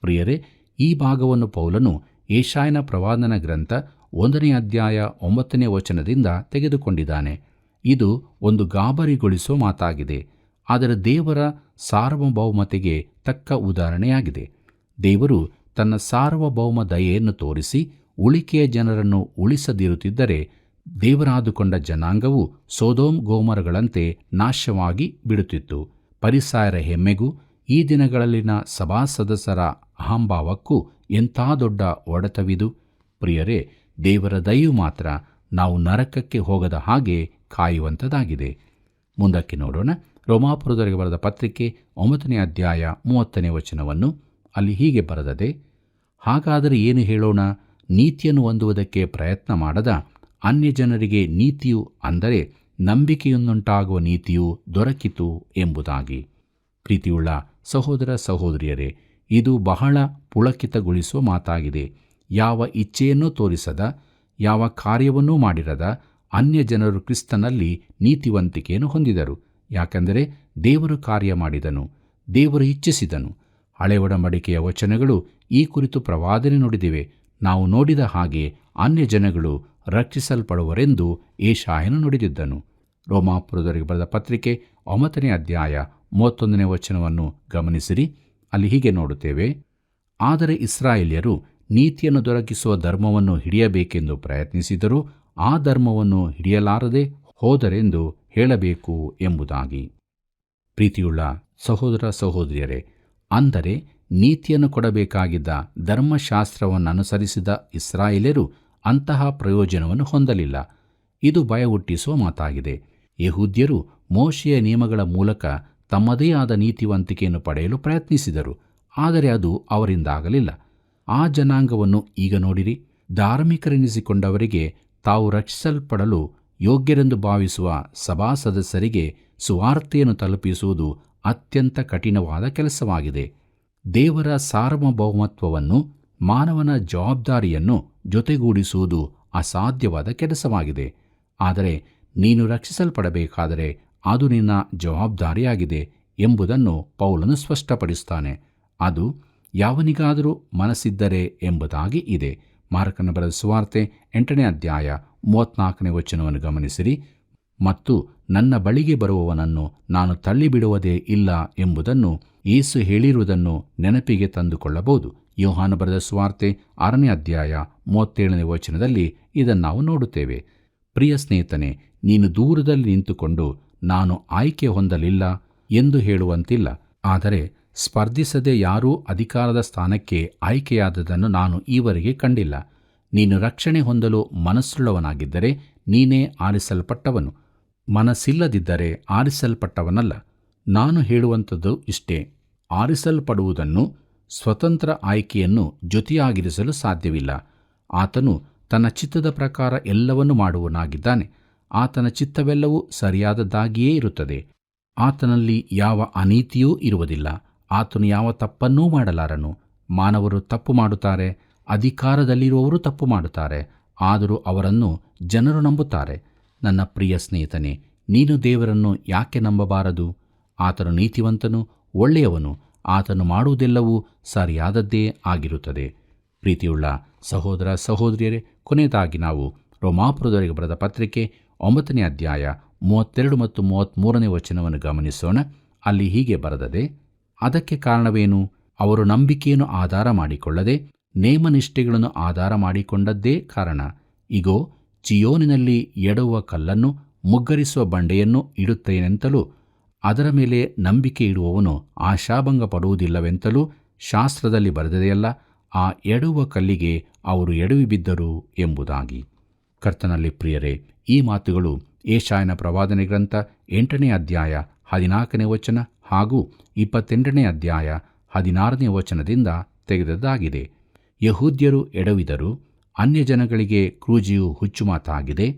Speaker 3: ಪ್ರಿಯರೇ, ಈ ಭಾಗವನ್ನು ಪೌಲನು ಯೆಶಾಯನ ಪ್ರವಾದನ ಗ್ರಂಥ 1ನೇ ಅಧ್ಯಾಯ 9ನೇ ವಚನದಿಂದ ತೆಗೆದುಕೊಂಡಿದ್ದಾನೆ. ಇದು ಒಂದು ಗಾಬರಿಗೊಳಿಸುವ ಮಾತಾಗಿದೆ, ಆದರೆ ದೇವರ ಸಾರ್ವಭೌಮತೆಗೆ ತಕ್ಕ ಉದಾಹರಣೆಯಾಗಿದೆ. ದೇವರು ತನ್ನ ಸಾರ್ವಭೌಮ ದಯೆಯನ್ನು ತೋರಿಸಿ ಉಳಿಕೆಯ ಜನರನ್ನು ಉಳಿಸದಿರುತ್ತಿದ್ದರೆ ದೇವರಾದುಕೊಂಡ ಜನಾಂಗವು ಸೊದೋಮ್ ಗೋಮರಗಳಂತೆ ನಾಶವಾಗಿ ಬಿಡುತ್ತಿತ್ತು. ಪರಿಸಾಯರ ಹೆಮ್ಮೆಗೂ ಈ ದಿನಗಳಲ್ಲಿನ ಸಭಾ ಸದಸ್ಯರ ಅಹಂಭಾವಕ್ಕೂ ಎಂಥ ದೊಡ್ಡ ಒಡೆತವಿದು. ಪ್ರಿಯರೇ, ದೇವರ ದಯೆಯು ಮಾತ್ರ ನಾವು ನರಕಕ್ಕೆ ಹೋಗದ ಹಾಗೆ ಕಾಯುವಂಥದ್ದಾಗಿದೆ. ಮುಂದಕ್ಕೆ ನೋಡೋಣ. ರೋಮಾಪುರದವರಿಗೆ ಬರೆದ ಪತ್ರಿಕೆ 9ನೇ ಅಧ್ಯಾಯ 30ನೇ ವಚನವನ್ನು. ಅಲ್ಲಿ ಹೀಗೆ ಬರೆದದೆ, ಹಾಗಾದರೆ ಏನು ಹೇಳೋಣ? ನೀತಿಯನ್ನು ಹೊಂದುವುದಕ್ಕೆ ಪ್ರಯತ್ನ ಮಾಡದ ಅನ್ಯಜನರಿಗೆ ನೀತಿಯು, ಅಂದರೆ ನಂಬಿಕೆಯನ್ನುಂಟಾಗುವ ನೀತಿಯು ದೊರಕಿತು ಎಂಬುದಾಗಿ. ಪ್ರೀತಿಯುಳ್ಳ ಸಹೋದರ ಸಹೋದರಿಯರೇ, ಇದು ಬಹಳ ಪುಳಕಿತಗೊಳಿಸುವ ಮಾತಾಗಿದೆ. ಯಾವ ಇಚ್ಛೆಯನ್ನೂ ತೋರಿಸದ, ಯಾವ ಕಾರ್ಯವನ್ನೂ ಮಾಡಿರದ ಅನ್ಯಜನರು ಕ್ರಿಸ್ತನಲ್ಲಿ ನೀತಿವಂತಿಕೆಯನ್ನು ಹೊಂದಿದರು. ಯಾಕೆಂದರೆ ದೇವರು ಕಾರ್ಯ ಮಾಡಿದನು, ದೇವರು ಇಚ್ಛಿಸಿದನು. ಹಳೆ ಒಡಂಬಡಿಕೆಯ ವಚನಗಳು ಈ ಕುರಿತು ಪ್ರವಾದನೆ ನುಡಿದಿವೆ. ನಾವು ನೋಡಿದ ಹಾಗೆ ಅನ್ಯಜನಗಳು ರಕ್ಷಿಸಲ್ಪಡುವರೆಂದು ಯೆಶಾಯನು ನುಡಿದಿದ್ದನು. ರೋಮಾಪುರದವರಿಗೆ ಬರೆದ ಪತ್ರಿಕೆ 9ನೇ ಅಧ್ಯಾಯ 31ನೇ ವಚನವನ್ನು ಗಮನಿಸಿರಿ. ಅಲ್ಲಿ ಹೀಗೆ ನೋಡುತ್ತೇವೆ, ಆದರೆ ಇಸ್ರಾಯೇಲ್ಯರು ನೀತಿಯನ್ನು ದೊರಕಿಸುವ ಧರ್ಮವನ್ನು ಹಿಡಿಯಬೇಕೆಂದು ಪ್ರಯತ್ನಿಸಿದರೂ ಆ ಧರ್ಮವನ್ನು ಹಿಡಿಯಲಾರದೆ ಹೋದರೆಂದು ಹೇಳಬೇಕು ಎಂಬುದಾಗಿ. ಪ್ರೀತಿಯುಳ್ಳ ಸಹೋದರ ಸಹೋದರಿಯರೇ, ಅಂದರೆ ನೀತಿಯನ್ನು ಕೊಡಬೇಕಾಗಿದ್ದ ಧರ್ಮಶಾಸ್ತ್ರವನ್ನು ಅನುಸರಿಸಿದ ಇಸ್ರಾಯೇಲ್ಯರು ಅಂತಹ ಪ್ರಯೋಜನವನ್ನು ಹೊಂದಲಿಲ್ಲ. ಇದು ಭಯ ಹುಟ್ಟಿಸುವ ಮಾತಾಗಿದೆ. ಯೆಹೂದ್ಯರು ಮೋಶೆಯ ನಿಯಮಗಳ ಮೂಲಕ ತಮ್ಮದೇ ಆದ ನೀತಿವಂತಿಕೆಯನ್ನು ಪಡೆಯಲು ಪ್ರಯತ್ನಿಸಿದರು, ಆದರೆ ಅದು ಅವರಿಂದಾಗಲಿಲ್ಲ. ಆ ಜನಾಂಗವನ್ನು ಈಗ ನೋಡಿರಿ. ಧಾರ್ಮಿಕರೆನಿಸಿಕೊಂಡವರಿಗೆ ತಾವು ರಕ್ಷಿಸಲ್ಪಡಲು ಯೋಗ್ಯರೆಂದು ಭಾವಿಸುವ ಸಭಾ ಸದಸ್ಯರಿಗೆ ಸುವಾರ್ತೆಯನ್ನು ತಲುಪಿಸುವುದು ಅತ್ಯಂತ ಕಠಿಣವಾದ ಕೆಲಸವಾಗಿದೆ. ದೇವರ ಸಾರ್ವಭೌಮತ್ವವನ್ನು, ಮಾನವನ ಜವಾಬ್ದಾರಿಯನ್ನು ಜೊತೆಗೂಡಿಸುವುದು ಅಸಾಧ್ಯವಾದ ಕೆಲಸವಾಗಿದೆ. ಆದರೆ ನೀನು ರಕ್ಷಿಸಲ್ಪಡಬೇಕಾದರೆ ಅದು ನಿನ್ನ ಜವಾಬ್ದಾರಿಯಾಗಿದೆ ಎಂಬುದನ್ನು ಪೌಲನು ಸ್ಪಷ್ಟಪಡಿಸುತ್ತಾನೆ. ಅದು ಯಾವನಿಗಾದರೂ ಮನಸ್ಸಿದ್ದರೆ ಎಂಬುದಾಗಿ ಇದೆ. ಮಾರ್ಕನ ಬರೆದ ಸುವಾರ್ತೆ 8ನೇ ಅಧ್ಯಾಯ 34ನೇ ವಚನವನ್ನು ಗಮನಿಸಿರಿ. ಮತ್ತು ನನ್ನ ಬಳಿಗೆ ಬರುವವನನ್ನು ನಾನು ತಳ್ಳಿಬಿಡುವುದೇ ಇಲ್ಲ ಎಂಬುದನ್ನು ಯೇಸು ಹೇಳಿರುವುದನ್ನು ನೆನಪಿಗೆ ತಂದುಕೊಳ್ಳಬಹುದು. ಯೋಹಾನ ಬರೆದ ಸುವಾರ್ತೆ 6ನೇ ಅಧ್ಯಾಯ 37ನೇ ವಚನದಲ್ಲಿ ಇದನ್ನು ನಾವು ನೋಡುತ್ತೇವೆ. ಪ್ರಿಯ ಸ್ನೇಹಿತನೇ, ನೀನು ದೂರದಲ್ಲಿ ನಿಂತುಕೊಂಡು ನಾನು ಆಯ್ಕೆ ಹೊಂದಲಿಲ್ಲ ಎಂದು ಹೇಳುವಂತಿಲ್ಲ. ಆದರೆ ಸ್ಪರ್ಧಿಸದೆ ಯಾರೂ ಅಧಿಕಾರದ ಸ್ಥಾನಕ್ಕೆ ಆಯ್ಕೆಯಾದದನ್ನು ನಾನು ಈವರೆಗೆ ಕಂಡಿಲ್ಲ. ನೀನು ರಕ್ಷಣೆ ಹೊಂದಲು ಮನಸ್ಸುಳ್ಳವನಾಗಿದ್ದರೆ ನೀನೇ ಆರಿಸಲ್ಪಟ್ಟವನು, ಮನಸ್ಸಿಲ್ಲದಿದ್ದರೆ ಆರಿಸಲ್ಪಟ್ಟವನಲ್ಲ. ನಾನು ಹೇಳುವಂಥದ್ದು ಇಷ್ಟೇ: ಆರಿಸಲ್ಪಡುವುದನ್ನು, ಸ್ವತಂತ್ರ ಆಯ್ಕೆಯನ್ನು ಜೊತೆಯಾಗಿರಿಸಲು ಸಾಧ್ಯವಿಲ್ಲ. ಆತನು ತನ್ನ ಚಿತ್ತದ ಪ್ರಕಾರ ಎಲ್ಲವನ್ನೂ ಮಾಡುವನಾಗಿದ್ದಾನೆ. ಆತನ ಚಿತ್ತವೆಲ್ಲವೂ ಸರಿಯಾದದ್ದಾಗಿಯೇ ಇರುತ್ತದೆ. ಆತನಲ್ಲಿ ಯಾವ ಅನೀತಿಯೂ ಇರುವುದಿಲ್ಲ. ಆತನು ಯಾವ ತಪ್ಪನ್ನೂ ಮಾಡಲಾರನು. ಮಾನವರು ತಪ್ಪು ಮಾಡುತ್ತಾರೆ, ಅಧಿಕಾರದಲ್ಲಿರುವವರು ತಪ್ಪು ಮಾಡುತ್ತಾರೆ, ಆದರೂ ಅವರನ್ನು ಜನರು ನಂಬುತ್ತಾರೆ. ನನ್ನ ಪ್ರಿಯ ಸ್ನೇಹಿತನೇ, ನೀನು ದೇವರನ್ನು ಯಾಕೆ ನಂಬಬಾರದು? ಆತನು ನೀತಿವಂತನು, ಒಳ್ಳೆಯವನು. ಆತನು ಮಾಡುವುದೆಲ್ಲವೂ ಸರಿಯಾದದ್ದೇ ಆಗಿರುತ್ತದೆ. ಪ್ರೀತಿಯುಳ್ಳ ಸಹೋದರ ಸಹೋದರಿಯರೇ, ಕೊನೆಯದಾಗಿ ನಾವು ರೋಮಾಪುರದವರಿಗೆ ಬರೆದ ಪತ್ರಿಕೆ 9ನೇ ಅಧ್ಯಾಯ 32 ಮತ್ತು 33ನೇ ವಚನವನ್ನು ಗಮನಿಸೋಣ. ಅಲ್ಲಿ ಹೀಗೆ ಬರೆದದೆ, ಅದಕ್ಕೆ ಕಾರಣವೇನು? ಅವರು ನಂಬಿಕೆಯನ್ನು ಆಧಾರ ಮಾಡಿಕೊಳ್ಳದೆ ನೇಮನಿಷ್ಠೆಗಳನ್ನು ಆಧಾರ ಮಾಡಿಕೊಂಡದ್ದೇ ಕಾರಣ. ಇಗೋ, ಚಿಯೋನಿನಲ್ಲಿ ಎಡವುವ ಕಲ್ಲನ್ನು, ಮುಗ್ಗರಿಸುವ ಬಂಡೆಯನ್ನು ಇಡುತ್ತೇನೆಂತಲೂ, ಅದರ ಮೇಲೆ ನಂಬಿಕೆ ಇಡುವವನು ಆಶಾಭಂಗ ಪಡುವುದಿಲ್ಲವೆಂತಲೂ ಶಾಸ್ತ್ರದಲ್ಲಿ ಬರೆದದೆಯಲ್ಲ. ಆ ಎಡವುವ ಕಲ್ಲಿಗೆ ಅವರು ಎಡವಿ ಬಿದ್ದರು ಎಂಬುದಾಗಿ. ಕರ್ತನಲ್ಲಿ ಪ್ರಿಯರೇ, ಈ ಮಾತುಗಳು ಯೆಶಾಯನ ಪ್ರವಾದನೆ ಗ್ರಂಥ 8ನೇ ಅಧ್ಯಾಯ 14ನೇ ವಚನ ಹಾಗೂ 28ನೇ ಅಧ್ಯಾಯ 16ನೇ ವಚನದಿಂದ ತೆಗೆದದ್ದಾಗಿದೆ. ಯಹೂದ್ಯರು ಎಡವಿದರು, ಅನ್ಯಜನಗಳಿಗೆ ಕ್ರೂಜಿಯು ಹುಚ್ಚುಮಾತಾಗಿದೆ,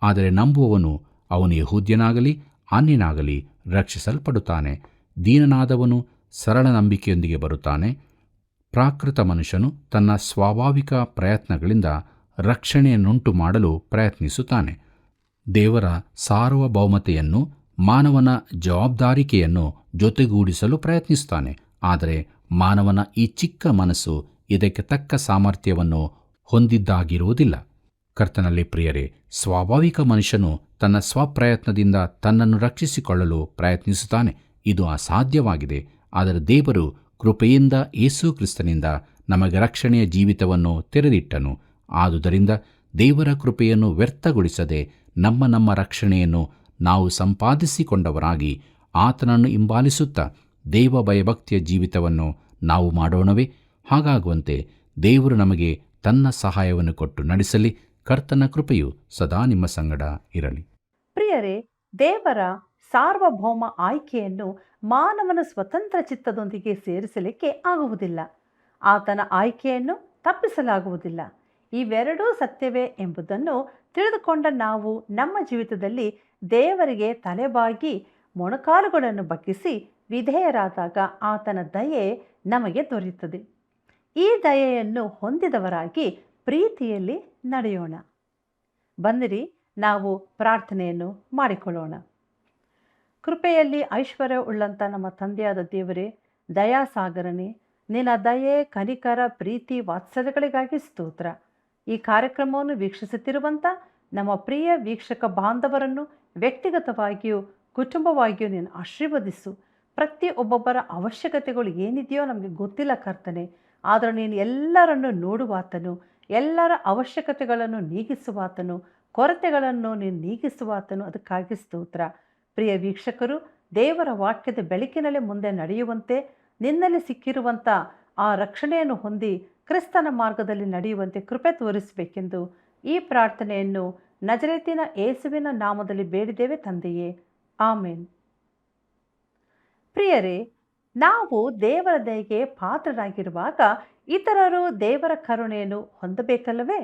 Speaker 3: ಆದರೆ ನಂಬುವವನು ಅವನು ಯಹೂದ್ಯನಾಗಲಿ ಅನ್ಯನಾಗಲಿ ರಕ್ಷಿಸಲ್ಪಡುತ್ತಾನೆ. ದೀನನಾದವನು ಸರಳ ನಂಬಿಕೆಯೊಂದಿಗೆ ಬರುತ್ತಾನೆ. ಪ್ರಾಕೃತ ಮನುಷ್ಯನು ತನ್ನ ಸ್ವಾಭಾವಿಕ ಪ್ರಯತ್ನಗಳಿಂದ ರಕ್ಷಣೆಯನ್ನುಂಟು ಮಾಡಲು ಪ್ರಯತ್ನಿಸುತ್ತಾನೆ. ದೇವರ ಸಾರ್ವಭೌಮತೆಯನ್ನು, ಮಾನವನ ಜವಾಬ್ದಾರಿಕೆಯನ್ನು ಜೊತೆಗೂಡಿಸಲು ಪ್ರಯತ್ನಿಸುತ್ತಾನೆ. ಆದರೆ ಮಾನವನ ಈ ಚಿಕ್ಕ ಮನಸ್ಸು ಇದಕ್ಕೆ ತಕ್ಕ ಸಾಮರ್ಥ್ಯವನ್ನು ಹೊಂದಿದ್ದಾಗಿರುವುದಿಲ್ಲ. ಕರ್ತನಲ್ಲಿ ಪ್ರಿಯರೇ, ಸ್ವಾಭಾವಿಕ ಮನುಷ್ಯನು ತನ್ನ ಸ್ವಪ್ರಯತ್ನದಿಂದ ತನ್ನನ್ನು ರಕ್ಷಿಸಿಕೊಳ್ಳಲು ಪ್ರಯತ್ನಿಸುತ್ತಾನೆ. ಇದು ಅಸಾಧ್ಯವಾಗಿದೆ. ಆದರೆ ದೇವರು ಕೃಪೆಯಿಂದ ಯೇಸು ಕ್ರಿಸ್ತನಿಂದ ನಮಗೆ ರಕ್ಷಣೆಯ ಜೀವಿತವನ್ನು ತೆರೆದಿಟ್ಟನು. ಆದುದರಿಂದ ದೇವರ ಕೃಪೆಯನ್ನು ವ್ಯರ್ಥಗೊಳಿಸದೆ ನಮ್ಮ ರಕ್ಷಣೆಯನ್ನು ನಾವು ಸಂಪಾದಿಸಿಕೊಂಡವರಾಗಿ ಆತನನ್ನು ಹಿಂಬಾಲಿಸುತ್ತಾ ದೇವ ಭಯಭಕ್ತಿಯ ಜೀವಿತವನ್ನು ನಾವು ಮಾಡೋಣವೇ? ಹಾಗಾಗುವಂತೆ ದೇವರು ನಮಗೆ ತನ್ನ ಸಹಾಯವನ್ನು ಕೊಟ್ಟು ನಡೆಸಲಿ. ಕರ್ತನ ಕೃಪೆಯು ಸದಾ ನಿಮ್ಮ ಸಂಗಡ ಇರಲಿ.
Speaker 1: ಪ್ರಿಯರೇ, ದೇವರ ಸಾರ್ವಭೌಮ ಆಯ್ಕೆಯನ್ನು ಮಾನವನ ಸ್ವತಂತ್ರ ಚಿತ್ತದೊಂದಿಗೆ ಸೇರಿಸಲಿಕ್ಕೆ ಆಗುವುದಿಲ್ಲ. ಆತನ ಆಯ್ಕೆಯನ್ನು ತಪ್ಪಿಸಲಾಗುವುದಿಲ್ಲ. ಇವೆರಡೂ ಸತ್ಯವೇ ಎಂಬುದನ್ನು ತಿಳಿದುಕೊಂಡ ನಾವು ನಮ್ಮ ಜೀವಿತದಲ್ಲಿ ದೇವರಿಗೆ ತಲೆಬಾಗಿ ಮೊಣಕಾಲುಗಳನ್ನು ಬಗ್ಗಿಸಿ ವಿಧೇಯರಾದಾಗ ಆತನ ದಯೆ ನಮಗೆ ದೊರೆಯುತ್ತದೆ. ಈ ದಯೆಯನ್ನು ಹೊಂದಿದವರಾಗಿ ಪ್ರೀತಿಯಲ್ಲಿ ನಡೆಯೋಣ. ಬನ್ನಿರಿ, ನಾವು ಪ್ರಾರ್ಥನೆಯನ್ನು ಮಾಡಿಕೊಳ್ಳೋಣ. ಕೃಪೆಯಲ್ಲಿ ಐಶ್ವರ್ಯ ಉಳ್ಳಂಥ ನಮ್ಮ ತಂದೆಯಾದ ದೇವರೇ, ದಯಾಸಾಗರನೇ, ನಿನ್ನ ದಯೆ, ಕನಿಕರ, ಪ್ರೀತಿ, ವಾತ್ಸಲ್ಯಗಳಿಗಾಗಿ ಸ್ತೋತ್ರ. ಈ ಕಾರ್ಯಕ್ರಮವನ್ನು ವೀಕ್ಷಿಸುತ್ತಿರುವಂಥ ನಮ್ಮ ಪ್ರಿಯ ವೀಕ್ಷಕ ಬಾಂಧವರನ್ನು ವ್ಯಕ್ತಿಗತವಾಗಿಯೂ ಕುಟುಂಬವಾಗಿಯೂ ನೀನು ಆಶೀರ್ವದಿಸು. ಪ್ರತಿಯೊಬ್ಬೊಬ್ಬರ ಅವಶ್ಯಕತೆಗಳು ಏನಿದೆಯೋ ನಮಗೆ ಗೊತ್ತಿಲ್ಲ ಕರ್ತನೆ, ಆದರೆ ನೀನು ಎಲ್ಲರನ್ನು ನೋಡುವಾತನು, ಎಲ್ಲರ ಅವಶ್ಯಕತೆಗಳನ್ನು ನೀಗಿಸುವಾತನು, ಕೊರತೆಗಳನ್ನು ನೀನು ನೀಗಿಸುವಾತನು. ಅದಕ್ಕಾಗಿ ಸ್ತೋತ್ರ. ಪ್ರಿಯ ವೀಕ್ಷಕರು, ದೇವರ ವಾಕ್ಯದ ಬೆಳಕಿನಲ್ಲಿ ಮುಂದೆ ನಡೆಯುವಂತೆ, ನಿನ್ನಲ್ಲಿ ಸಿಕ್ಕಿರುವಂಥ ಆ ರಕ್ಷಣೆಯನ್ನು ಹೊಂದಿ ಕ್ರಿಸ್ತನ ಮಾರ್ಗದಲ್ಲಿ ನಡೆಯುವಂತೆ ಕೃಪೆ ತೋರಿಸಬೇಕೆಂದು ಈ ಪ್ರಾರ್ಥನೆಯನ್ನು ನಜರೇತಿನ ಯೇಸುವಿನ ನಾಮದಲ್ಲಿ ಬೇಡಿದ್ದೇವೆ ತಂದೆಯೇ, ಆಮೇನ್. ಪ್ರಿಯರೇ, ನಾವು ದೇವರ ದಯೆಗೆ ಪಾತ್ರರಾಗಿರುವಾಗ ಇತರರು ದೇವರ ಕರುಣೆಯನ್ನು ಹೊಂದಬೇಕಲ್ಲವೇ?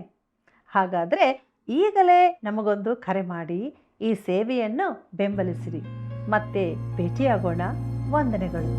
Speaker 1: ಹಾಗಾದರೆ ಈಗಲೇ ನಮಗೊಂದು ಕರೆ ಮಾಡಿ ಈ ಸೇವೆಯನ್ನು ಬೆಂಬಲಿಸಿರಿ. ಮತ್ತೆ ಭೇಟಿಯಾಗೋಣ. ವಂದನೆಗಳು.